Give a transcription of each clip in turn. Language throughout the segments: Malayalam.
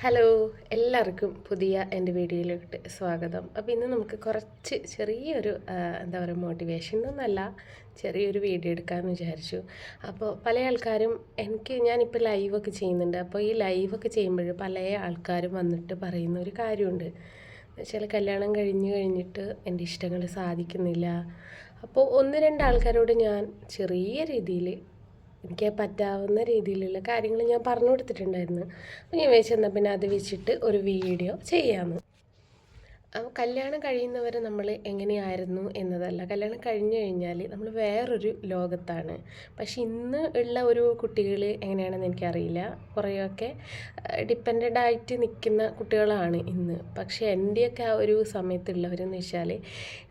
ഹലോ, എല്ലാവർക്കും പുതിയ എൻ്റെ വീഡിയോയിലോട്ട് സ്വാഗതം. അപ്പോൾ ഇന്ന് നമുക്ക് കുറച്ച് ചെറിയൊരു എന്താ പറയുക, മോട്ടിവേഷൻ ഒന്നല്ല, ചെറിയൊരു വീഡിയോ എടുക്കാമെന്ന് വിചാരിച്ചു. അപ്പോൾ പല ആൾക്കാരും ഞാനിപ്പോൾ ലൈവൊക്കെ ചെയ്യുന്നുണ്ട്. അപ്പോൾ ഈ ലൈവൊക്കെ ചെയ്യുമ്പോൾ പല ആൾക്കാരും വന്നിട്ട് പറയുന്ന ഒരു കാര്യമുണ്ട്. എന്നുവെച്ചാൽ കല്യാണം കഴിഞ്ഞിട്ട് എൻ്റെ ഇഷ്ടങ്ങൾ സാധിക്കുന്നില്ല. അപ്പോൾ ഒന്ന് രണ്ട് ആൾക്കാരോട് ഞാൻ ചെറിയ രീതിയിൽ എനിക്ക് പറ്റാവുന്ന രീതിയിലുള്ള കാര്യങ്ങൾ ഞാൻ പറഞ്ഞു കൊടുത്തിട്ടുണ്ടായിരുന്നു. അപ്പോൾ ഞാൻ വിചാരിച്ചെന്നാൽ പിന്നെ അത് വെച്ചിട്ട് ഒരു വീഡിയോ ചെയ്യാമെന്ന്. അപ്പോൾ കല്യാണം കഴിയുന്നവരെ നമ്മൾ എങ്ങനെയായിരുന്നു എന്നതല്ല, കല്യാണം കഴിഞ്ഞു കഴിഞ്ഞാൽ നമ്മൾ വേറൊരു ലോകത്താണ്. പക്ഷെ ഇന്ന് ഉള്ള ഒരു കുട്ടികൾ എങ്ങനെയാണെന്ന് എനിക്കറിയില്ല. കുറേയൊക്കെ ഡിപ്പെൻഡൻ്റ് ആയിട്ട് നിൽക്കുന്ന കുട്ടികളാണ് ഇന്ന്. പക്ഷേ എൻ്റെയൊക്കെ ആ ഒരു സമയത്തുള്ളവരെന്ന് വെച്ചാൽ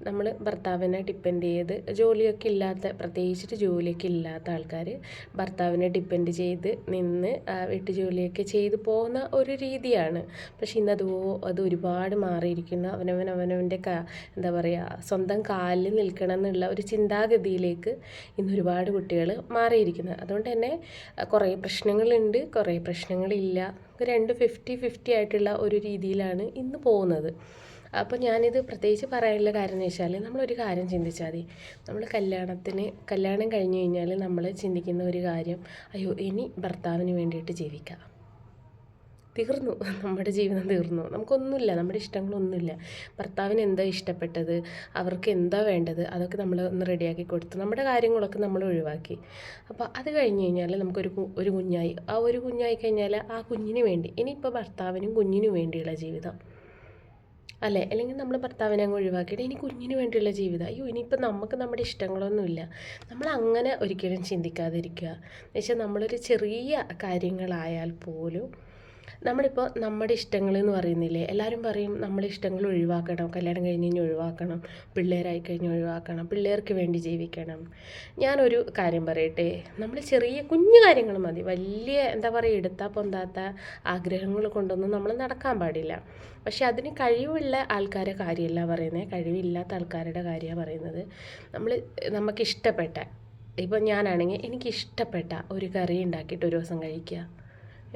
നമ്മൾ ഭർത്താവിനെ ഡിപ്പെൻഡ് ചെയ്ത് ജോലിയൊക്കെ ഇല്ലാത്ത, പ്രത്യേകിച്ചിട്ട് ജോലിയൊക്കെ ഇല്ലാത്ത ആൾക്കാർ ഭർത്താവിനെ ഡിപ്പെൻഡ് ചെയ്ത് നിന്ന് വീട്ടുജോലിയൊക്കെ ചെയ്ത് പോകുന്ന ഒരു രീതിയാണ്. പക്ഷെ അത് ഒരുപാട് മാറിയിരിക്കുന്ന അവനവൻ്റെ എന്താ പറയുക, സ്വന്തം കാലിൽ നിൽക്കണം എന്നുള്ള ഒരു ചിന്താഗതിയിലേക്ക് ഇന്ന് ഒരുപാട് കുട്ടികൾ മാറിയിരിക്കുന്നത്. അതുകൊണ്ട് തന്നെ കുറേ പ്രശ്നങ്ങളുണ്ട്, കുറേ പ്രശ്നങ്ങളില്ല. രണ്ട് 50-50 ആയിട്ടുള്ള ഒരു രീതിയിലാണ് ഇന്ന് പോകുന്നത്. അപ്പോൾ ഞാനിത് പ്രത്യേകിച്ച് പറയാനുള്ള കാര്യം എന്ന് വെച്ചാൽ, നമ്മളൊരു കാര്യം ചിന്തിച്ചാൽ മതി. നമ്മൾ കല്യാണം കഴിഞ്ഞ് കഴിഞ്ഞാൽ നമ്മൾ ചിന്തിക്കുന്ന ഒരു കാര്യം, അയ്യോ ഇനി ഭർത്താവിന് വേണ്ടിയിട്ട് ജീവിക്കാം, തീർന്നു, നമ്മുടെ ജീവിതം തീർന്നു, നമുക്കൊന്നുമില്ല, നമ്മുടെ ഇഷ്ടങ്ങളൊന്നുമില്ല. ഭർത്താവിന് എന്താ ഇഷ്ടപ്പെട്ടത്, അവർക്ക് എന്താ വേണ്ടത്, അതൊക്കെ നമ്മൾ ഒന്ന് റെഡിയാക്കി കൊടുത്ത് നമ്മുടെ കാര്യങ്ങളൊക്കെ നമ്മൾ ഒഴിവാക്കി. അപ്പോൾ അത് കഴിഞ്ഞ് കഴിഞ്ഞാൽ ഒരു കുഞ്ഞായി, ആ ഒരു കുഞ്ഞായി കഴിഞ്ഞാൽ ആ കുഞ്ഞിന് വേണ്ടി, ഇനിയിപ്പോൾ ഭർത്താവിനും കുഞ്ഞിനും വേണ്ടിയുള്ള ജീവിതം അല്ലേ, അല്ലെങ്കിൽ നമ്മൾ ഭർത്താവിനെ അങ്ങ് ഒഴിവാക്കിയിട്ട് ഇനി കുഞ്ഞിന് വേണ്ടിയുള്ള ജീവിതം, അയ്യോ ഇനിയിപ്പോൾ നമുക്ക് നമ്മുടെ ഇഷ്ടങ്ങളൊന്നുമില്ല. നമ്മൾ അങ്ങനെ ഒരിക്കലും ചിന്തിക്കാതിരിക്കുക. എന്നുവെച്ചാൽ നമ്മളൊരു ചെറിയ കാര്യങ്ങളായാൽ പോലും നമ്മളിപ്പോൾ നമ്മുടെ ഇഷ്ടങ്ങൾ എന്ന് പറയുന്നില്ലേ, എല്ലാവരും പറയും നമ്മളെ ഇഷ്ടങ്ങൾ ഒഴിവാക്കണം, കല്യാണം കഴിഞ്ഞ് കഴിഞ്ഞ് ഒഴിവാക്കണം, പിള്ളേരായി കഴിഞ്ഞ് ഒഴിവാക്കണം, പിള്ളേർക്ക് വേണ്ടി ജീവിക്കണം. ഞാനൊരു കാര്യം പറയട്ടെ, നമ്മൾ ചെറിയ കുഞ്ഞു കാര്യങ്ങൾ മതി, വലിയ എന്താ പറയുക, എടുത്താൽ പൊന്താത്ത ആഗ്രഹങ്ങൾ കൊണ്ടൊന്നും നമ്മൾ നടക്കാൻ പാടില്ല. പക്ഷെ അതിന് കഴിവുള്ള ആൾക്കാരെ കാര്യമല്ല പറയുന്നത്, കഴിവില്ലാത്ത ആൾക്കാരുടെ കാര്യമാണ് പറയുന്നത്. നമുക്കിഷ്ടപ്പെട്ട, ഇപ്പം ഞാനാണെങ്കിൽ എനിക്കിഷ്ടപ്പെട്ട ഒരു കറി ഉണ്ടാക്കിയിട്ട് ഒരു ദിവസം കഴിക്കുക,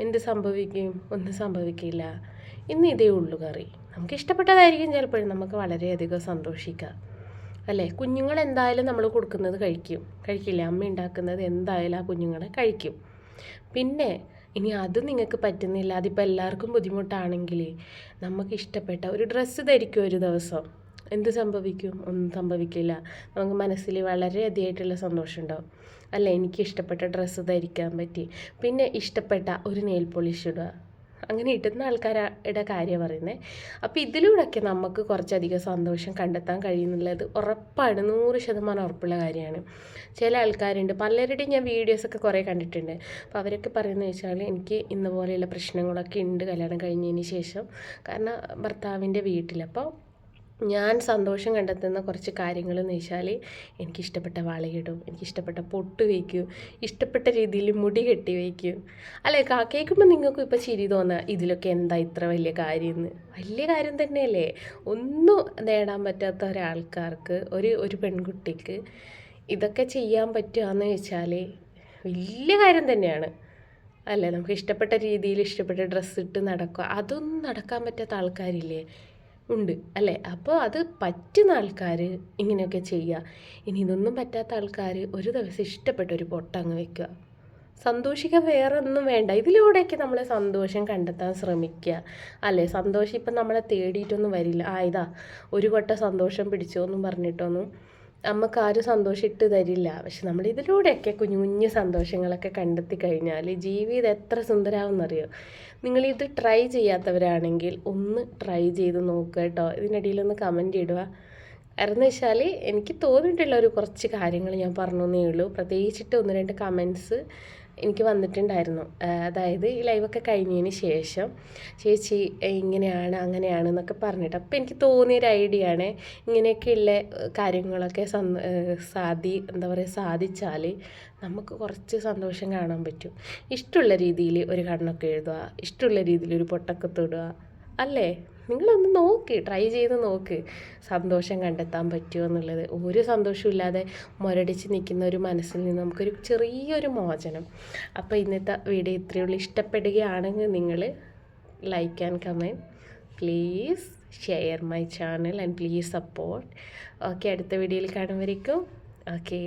എന്ത് സംഭവിക്കും? ഒന്നും സംഭവിക്കില്ല. ഇന്ന് ഇതേ ഉള്ളൂ കറി, നമുക്ക് ഇഷ്ടപ്പെട്ടതായിരിക്കും, ചിലപ്പോഴും നമുക്ക് വളരെയധികം സന്തോഷിക്കാം അല്ലേ. കുഞ്ഞുങ്ങൾ എന്തായാലും നമ്മൾ കൊടുക്കുന്നത് കഴിക്കില്ല, അമ്മ ഉണ്ടാക്കുന്നത് എന്തായാലും ആ കുഞ്ഞുങ്ങളെ കഴിക്കും. പിന്നെ ഇനി അത് നിങ്ങൾക്ക് പറ്റുന്നില്ല, അതിപ്പോൾ എല്ലാവർക്കും ബുദ്ധിമുട്ടാണെങ്കിൽ നമുക്ക് ഇഷ്ടപ്പെട്ട ഒരു ഡ്രസ്സ് ധരിക്കും ഒരു ദിവസം, എന്ത് സംഭവിക്കും? ഒന്നും സംഭവിക്കില്ല. നമുക്ക് മനസ്സിൽ വളരെയധികമായിട്ടുള്ള സന്തോഷം ഉണ്ടാവും അല്ലേ, എനിക്ക് ഇഷ്ടപ്പെട്ട ഡ്രസ്സ് ധരിക്കാൻ പറ്റി. പിന്നെ ഇഷ്ടപ്പെട്ട ഒരു നെയിൽ പോളിഷ് ഇടുക, അങ്ങനെ ഇടുന്ന ആൾക്കാരുടെ കാര്യം പറയുന്നത്. അപ്പോൾ ഇതിലൂടെയൊക്കെ നമുക്ക് കുറച്ചധികം സന്തോഷം കണ്ടെത്താൻ കഴിയുന്നുള്ളത് ഉറപ്പാണ്, 100% ഉറപ്പുള്ള കാര്യമാണ്. ചില ആൾക്കാരുണ്ട്, പലരുടെയും ഞാൻ വീഡിയോസൊക്കെ കുറേ കണ്ടിട്ടുണ്ട്. അപ്പോൾ അവരൊക്കെ പറയുന്നത് വെച്ചാൽ, എനിക്ക് ഇന്ന പോലെയുള്ള പ്രശ്നങ്ങളൊക്കെ ഉണ്ട് കല്യാണം കഴിഞ്ഞതിന് ശേഷം. കാരണം ഭർത്താവിൻ്റെ വീട്ടിലപ്പോൾ ഞാൻ സന്തോഷം കണ്ടെത്തുന്ന കുറച്ച് കാര്യങ്ങളെന്ന് വെച്ചാൽ, എനിക്കിഷ്ടപ്പെട്ട വളയിടും, എനിക്കിഷ്ടപ്പെട്ട പൊട്ട് വയ്ക്കും, ഇഷ്ടപ്പെട്ട രീതിയിൽ മുടി കെട്ടി വയ്ക്കും അല്ലേ. കേൾക്കുമ്പോൾ നിങ്ങൾക്കും ഇപ്പോൾ ചിരി തോന്നുക, ഇതിലൊക്കെ എന്താ ഇത്ര വലിയ കാര്യമെന്ന്. വലിയ കാര്യം തന്നെയല്ലേ. ഒന്നും നേടാൻ പറ്റാത്ത ഒരാൾക്കാർക്ക്, ഒരു പെൺകുട്ടിക്ക് ഇതൊക്കെ ചെയ്യാൻ പറ്റുകയെന്ന് വെച്ചാൽ വലിയ കാര്യം തന്നെയാണ് അല്ലേ. നമുക്ക് ഇഷ്ടപ്പെട്ട രീതിയിൽ ഇഷ്ടപ്പെട്ട ഡ്രസ്സ് ഇട്ട് നടക്കുക, അതൊന്നും നടക്കാൻ പറ്റാത്ത ആൾക്കാരില്ലേ, ഉണ്ട് അല്ലേ. അപ്പോൾ അത് പറ്റുന്ന ആൾക്കാർ ഇങ്ങനെയൊക്കെ ചെയ്യുക. ഇനി ഇതൊന്നും പറ്റാത്ത ആൾക്കാർ ഒരു ദിവസം ഇഷ്ടപ്പെട്ട ഒരു പൊട്ടങ്ങ് വെക്കുക, സന്തോഷിക്കാൻ വേറെ ഒന്നും വേണ്ട. ഇതിലൂടെയൊക്കെ നമ്മൾ സന്തോഷം കണ്ടെത്താൻ ശ്രമിക്കുക അല്ലേ. സന്തോഷം ഇപ്പം നമ്മളെ തേടിയിട്ടൊന്നും വരില്ല. ഇതാ ഒരു കൊട്ട സന്തോഷം പിടിച്ചോ എന്നും പറഞ്ഞിട്ടൊന്നും നമുക്കാരും സന്തോഷം ഇട്ട് തരില്ല. പക്ഷെ നമ്മൾ ഇതിലൂടെയൊക്കെ കുഞ്ഞു കുഞ്ഞു സന്തോഷങ്ങളൊക്കെ കണ്ടെത്തി കഴിഞ്ഞാൽ ജീവിതം എത്ര സുന്ദരമാവുമെന്നറിയോ. നിങ്ങളിത് ട്രൈ ചെയ്യാത്തവരാണെങ്കിൽ ഒന്ന് ട്രൈ ചെയ്ത് നോക്കുക കേട്ടോ. ഇതിനിടയിലൊന്ന് കമൻറ്റ് ഇടുക. കാരണം എന്ന് വെച്ചാൽ എനിക്ക് തോന്നിയിട്ടുള്ള ഒരു കുറച്ച് കാര്യങ്ങൾ ഞാൻ പറഞ്ഞേ ഉള്ളൂ. പ്രത്യേകിച്ചിട്ട് 1-2 കമൻറ്റ്സ് എനിക്ക് വന്നിട്ടുണ്ടായിരുന്നു. അതായത് ഈ ലൈവൊക്കെ കഴിഞ്ഞതിന് ശേഷം, ചേച്ചി ഇങ്ങനെയാണ് അങ്ങനെയാണ് എന്നൊക്കെ പറഞ്ഞിട്ട്, അപ്പോൾ എനിക്ക് തോന്നിയൊരു ഐഡിയ ആണ്, ഇങ്ങനെയൊക്കെയുള്ള കാര്യങ്ങളൊക്കെ എന്താ പറയുക, സാധിച്ചാൽ നമുക്ക് കുറച്ച് സന്തോഷം കാണാൻ പറ്റും. ഇഷ്ടമുള്ള രീതിയിൽ ഒരു കണ്ണൊക്കെ എഴുതുക, ഇഷ്ടമുള്ള രീതിയിൽ ഒരു പൊട്ടൊക്കെ തൊടുക അല്ലേ. നിങ്ങളൊന്ന് ട്രൈ ചെയ്ത് നോക്ക്, സന്തോഷം കണ്ടെത്താൻ പറ്റുമോ എന്നുള്ളത്. ഒരു സന്തോഷവും ഇല്ലാതെ മുരടിച്ച് നിൽക്കുന്ന ഒരു മനസ്സിൽ നിന്ന് നമുക്കൊരു ചെറിയൊരു മോചനം. അപ്പോൾ ഇന്നത്തെ വീഡിയോ ഇത്രയേ ഉള്ളൂ. ഇഷ്ടപ്പെടുകയാണെങ്കിൽ നിങ്ങൾ like and comment. Please share my channel and please support. Okay, അടുത്ത വീഡിയോയിൽ കാണുമായിരിക്കും. ഓക്കെ.